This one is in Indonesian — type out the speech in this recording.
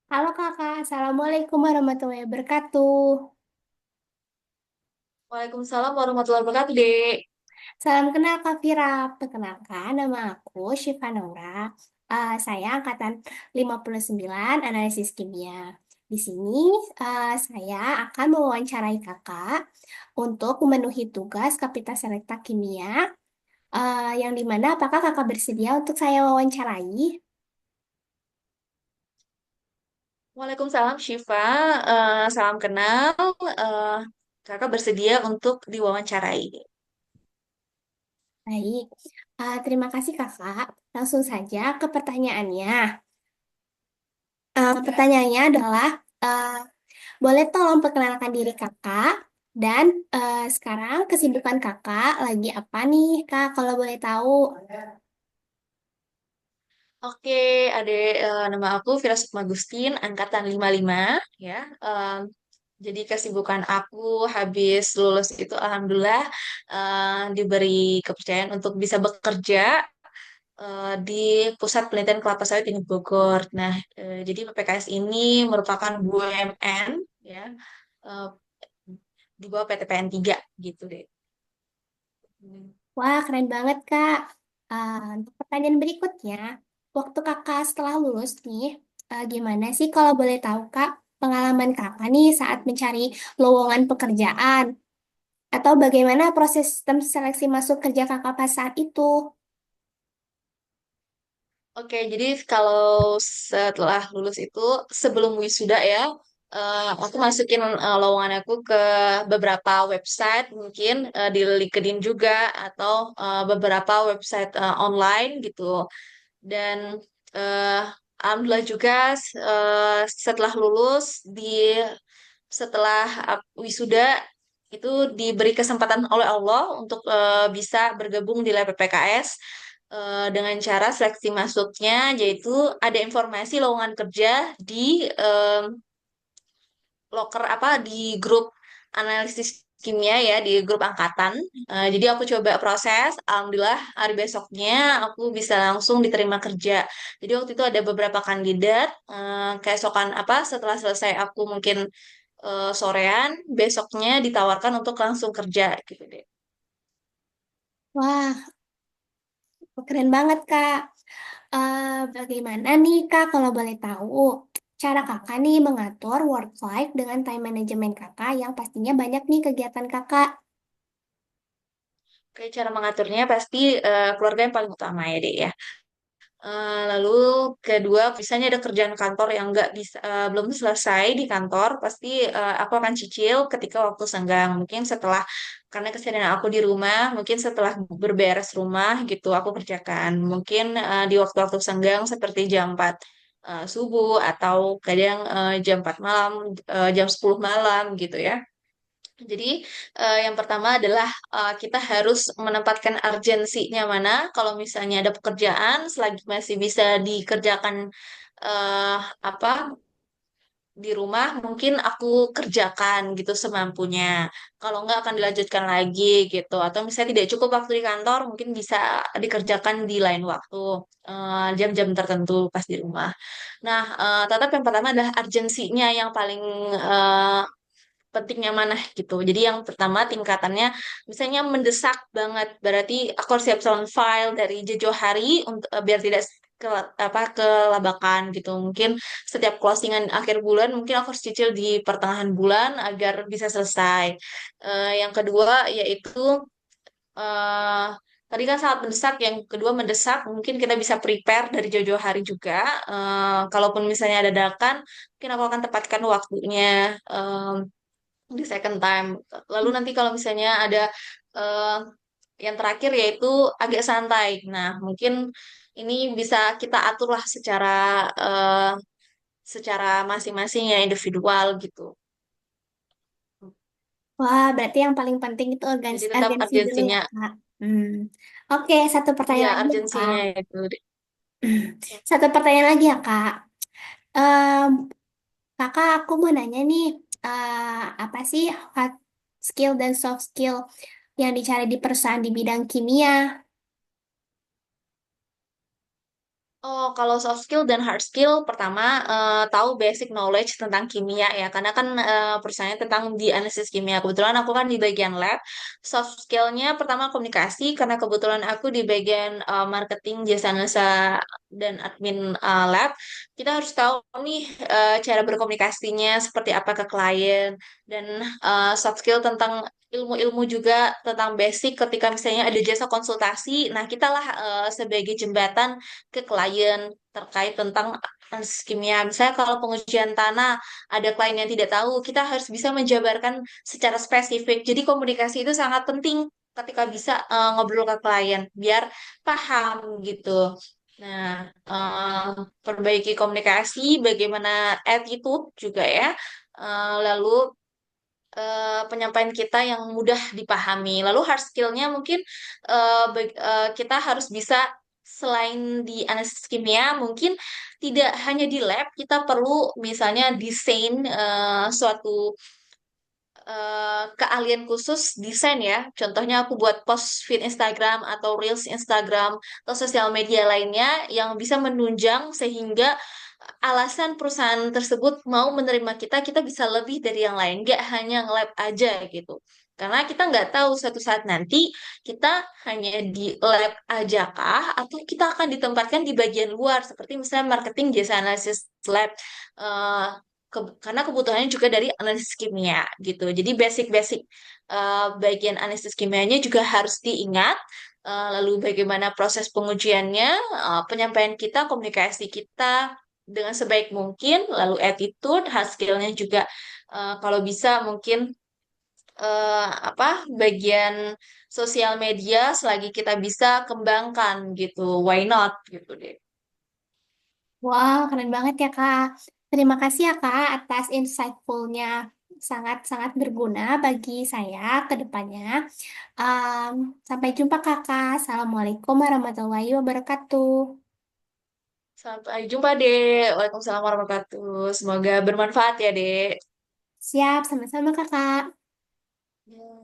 Halo kakak, Assalamualaikum warahmatullahi wabarakatuh. Waalaikumsalam warahmatullahi wabarakatuh, Dek. Salam kenal Kak Vira. Perkenalkan, nama aku Syifa Naura. Saya angkatan 59 analisis kimia. Di sini saya akan mewawancarai kakak untuk memenuhi tugas Kapita Selekta Kimia, yang dimana apakah kakak bersedia untuk saya wawancarai? Waalaikumsalam, Syifa. Salam kenal. Eh, Kakak bersedia untuk diwawancarai. Baik. Terima kasih kakak. Langsung saja ke pertanyaannya. Pertanyaannya adalah, eh, boleh tolong perkenalkan diri kakak dan sekarang kesibukan kakak lagi apa nih kak kalau boleh tahu? Oke, nama aku Vira Sukmagustin, angkatan 55, ya. Jadi kesibukan aku habis lulus itu alhamdulillah diberi kepercayaan untuk bisa bekerja di Pusat Penelitian Kelapa Sawit di Bogor. Nah, jadi PPKS ini merupakan BUMN, ya, eh, di bawah PT PN 3 gitu deh. Wah, keren banget kak. Untuk pertanyaan berikutnya, waktu kakak setelah lulus nih, gimana sih kalau boleh tahu kak pengalaman kakak nih saat mencari lowongan pekerjaan atau bagaimana proses sistem seleksi masuk kerja kakak pas saat itu? Oke, jadi kalau setelah lulus itu sebelum wisuda ya, aku masukin lowongan aku ke beberapa website mungkin di LinkedIn juga atau beberapa website online gitu. Dan eh, alhamdulillah juga setelah lulus setelah wisuda itu diberi kesempatan oleh Allah untuk bisa bergabung di lab PPKS dengan cara seleksi masuknya yaitu ada informasi lowongan kerja di loker apa di grup analisis kimia ya di grup angkatan. Jadi aku coba proses, alhamdulillah hari besoknya aku bisa langsung diterima kerja. Jadi waktu itu ada beberapa kandidat, keesokan apa setelah selesai aku mungkin sorean, besoknya ditawarkan untuk langsung kerja gitu deh. Wah, keren banget kak. Bagaimana nih Kak kalau boleh tahu cara Kakak nih mengatur work life dengan time management Kakak yang pastinya banyak nih kegiatan Kakak. Oke, cara mengaturnya pasti keluarga yang paling utama ya deh ya. Lalu kedua, misalnya ada kerjaan kantor yang nggak bisa belum selesai di kantor, pasti aku akan cicil ketika waktu senggang. Mungkin setelah karena keseharian aku di rumah, mungkin setelah berberes rumah gitu aku kerjakan. Mungkin di waktu-waktu senggang seperti jam 4 subuh atau kadang jam 4 malam, jam 10 malam gitu ya. Jadi, yang pertama adalah kita harus menempatkan urgensinya mana. Kalau misalnya ada pekerjaan, selagi masih bisa dikerjakan apa di rumah, mungkin aku kerjakan gitu semampunya. Kalau nggak akan dilanjutkan lagi gitu. Atau misalnya tidak cukup waktu di kantor, mungkin bisa dikerjakan di lain waktu, jam-jam tertentu pas di rumah. Nah, tetap yang pertama adalah urgensinya yang paling eh, pentingnya mana gitu. Jadi yang pertama tingkatannya misalnya mendesak banget, berarti aku harus siapkan file dari jauh hari untuk biar tidak kelabakan gitu. Mungkin setiap closingan akhir bulan mungkin aku harus cicil di pertengahan bulan agar bisa selesai. Yang kedua yaitu eh tadi kan sangat mendesak, yang kedua mendesak mungkin kita bisa prepare dari jauh-jauh hari juga. Kalaupun misalnya ada dadakan, mungkin aku akan tepatkan waktunya di second time. Lalu nanti kalau misalnya ada eh, yang terakhir yaitu agak santai. Nah, mungkin ini bisa kita aturlah eh, secara masing-masing ya individual gitu. Wah, berarti yang paling penting itu Jadi tetap urgensi dulu ya urgensinya, Kak. Hmm. Oke, satu iya pertanyaan lagi ya Kak. urgensinya itu. Satu pertanyaan lagi ya Kak. Em, Kakak, aku mau nanya nih, apa sih hard skill dan soft skill yang dicari di perusahaan di bidang kimia? Oh, kalau soft skill dan hard skill, pertama tahu basic knowledge tentang kimia ya, karena kan perusahaannya tentang di analisis kimia. Kebetulan aku kan di bagian lab. Soft skillnya pertama komunikasi, karena kebetulan aku di bagian marketing, jasa analisa dan admin lab. Kita harus tahu nih cara berkomunikasinya seperti apa ke klien dan soft skill tentang ilmu-ilmu juga tentang basic ketika misalnya ada jasa konsultasi. Nah, kita lah sebagai jembatan ke klien terkait tentang analisis kimia. Misalnya kalau pengujian tanah, ada klien yang tidak tahu, kita harus bisa menjabarkan secara spesifik. Jadi komunikasi itu sangat penting ketika bisa ngobrol ke klien, biar paham gitu. Nah, perbaiki komunikasi, bagaimana attitude juga ya. Lalu penyampaian kita yang mudah dipahami. Lalu hard skill-nya mungkin kita harus bisa selain di analisis kimia, mungkin tidak hanya di lab, kita perlu misalnya desain suatu keahlian khusus desain ya. Contohnya aku buat post feed Instagram atau Reels Instagram atau sosial media lainnya yang bisa menunjang sehingga alasan perusahaan tersebut mau menerima kita, kita bisa lebih dari yang lain, nggak hanya nge-lab aja gitu. Karena kita nggak tahu suatu saat nanti kita hanya di lab aja kah, atau kita akan ditempatkan di bagian luar, seperti misalnya marketing jasa analisis lab. Eh, karena kebutuhannya juga dari analisis kimia gitu. Jadi basic-basic bagian analisis kimianya juga harus diingat. Lalu bagaimana proses pengujiannya, penyampaian kita, komunikasi kita dengan sebaik mungkin, lalu attitude, hard skill-nya juga kalau bisa mungkin apa bagian sosial media selagi kita bisa kembangkan gitu. Why not gitu deh. Wow, keren banget ya Kak. Terima kasih ya Kak atas insightful-nya. Sangat-sangat berguna bagi saya ke depannya. Um, Sampai jumpa Kakak. Assalamualaikum warahmatullahi wabarakatuh. Sampai jumpa, Dek. Waalaikumsalam warahmatullahi wabarakatuh. Semoga bermanfaat ya, Dek. Siap, sama-sama Kakak. Ya.